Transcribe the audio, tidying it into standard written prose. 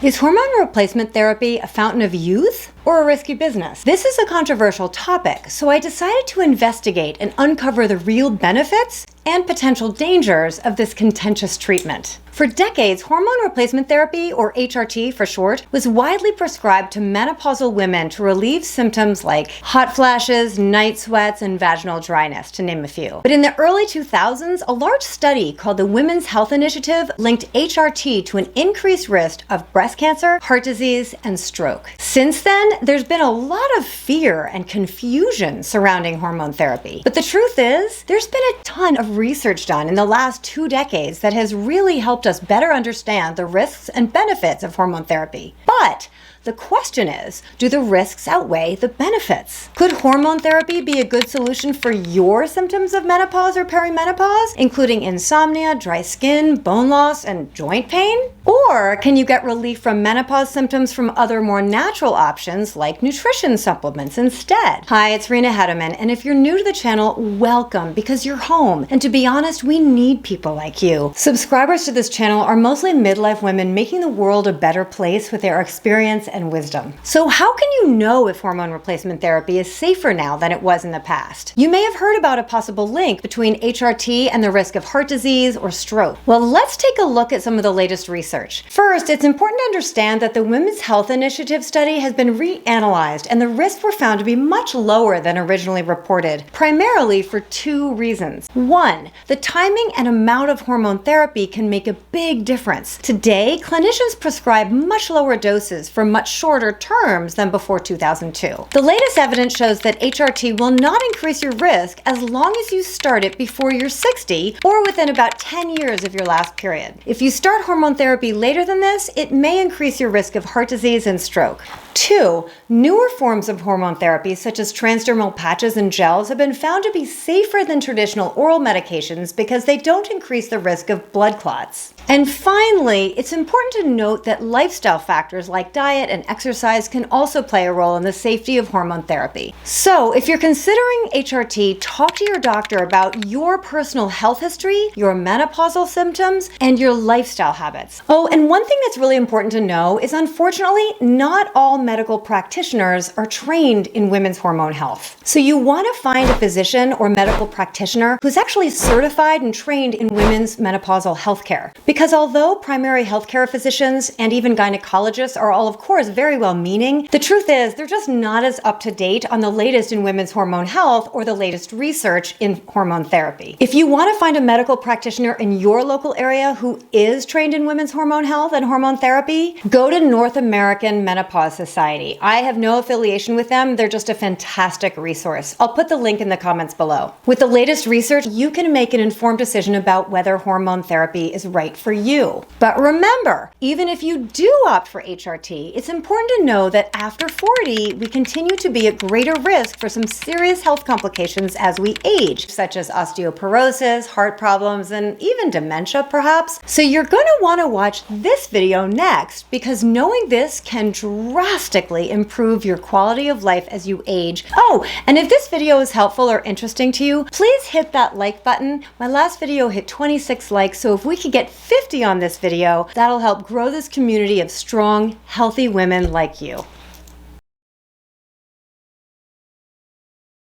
Is hormone replacement therapy a fountain of youth or a risky business? This is a controversial topic, so I decided to investigate and uncover the real benefits and potential dangers of this contentious treatment. For decades, hormone replacement therapy, or HRT for short, was widely prescribed to menopausal women to relieve symptoms like hot flashes, night sweats, and vaginal dryness, to name a few. But in the early 2000s, a large study called the Women's Health Initiative linked HRT to an increased risk of breast cancer, heart disease, and stroke. Since then, there's been a lot of fear and confusion surrounding hormone therapy. But the truth is, there's been a ton of research done in the last 2 decades that has really helped us better understand the risks and benefits of hormone therapy. But the question is, do the risks outweigh the benefits? Could hormone therapy be a good solution for your symptoms of menopause or perimenopause, including insomnia, dry skin, bone loss, and joint pain? Or can you get relief from menopause symptoms from other more natural options like nutrition supplements instead? Hi, it's Rena Hedeman, and if you're new to the channel, welcome, because you're home. And to be honest, we need people like you. Subscribers to this channel are mostly midlife women making the world a better place with their experience and wisdom. So how can you know if hormone replacement therapy is safer now than it was in the past? You may have heard about a possible link between HRT and the risk of heart disease or stroke. Well, let's take a look at some of the latest research. First, it's important to understand that the Women's Health Initiative study has been reanalyzed, and the risks were found to be much lower than originally reported, primarily for 2 reasons. 1, the timing and amount of hormone therapy can make a big difference. Today, clinicians prescribe much lower doses for much shorter terms than before 2002. The latest evidence shows that HRT will not increase your risk as long as you start it before you're 60 or within about 10 years of your last period. If you start hormone therapy later than this, it may increase your risk of heart disease and stroke. 2, newer forms of hormone therapy, such as transdermal patches and gels, have been found to be safer than traditional oral medications because they don't increase the risk of blood clots. And finally, it's important to note that lifestyle factors like diet and exercise can also play a role in the safety of hormone therapy. So, if you're considering HRT, talk to your doctor about your personal health history, your menopausal symptoms, and your lifestyle habits. Oh, and one thing that's really important to know is, unfortunately, not all medical practitioners are trained in women's hormone health. So you want to find a physician or medical practitioner who's actually certified and trained in women's menopausal healthcare. Because although primary healthcare physicians and even gynecologists are all, of course, very well-meaning, the truth is they're just not as up-to-date on the latest in women's hormone health or the latest research in hormone therapy. If you want to find a medical practitioner in your local area who is trained in women's hormone health and hormone therapy, go to North American Menopause Society. I have no affiliation with them. They're just a fantastic resource. I'll put the link in the comments below. With the latest research, you can make an informed decision about whether hormone therapy is right for you. But remember, even if you do opt for HRT, it's important to know that after 40, we continue to be at greater risk for some serious health complications as we age, such as osteoporosis, heart problems, and even dementia, perhaps. So you're going to want to watch this video next, because knowing this can drastically improve your quality of life as you age. Oh, and if this video is helpful or interesting to you, please hit that like button. My last video hit 26 likes, so if we could get 50 on this video, that'll help grow this community of strong, healthy women like you.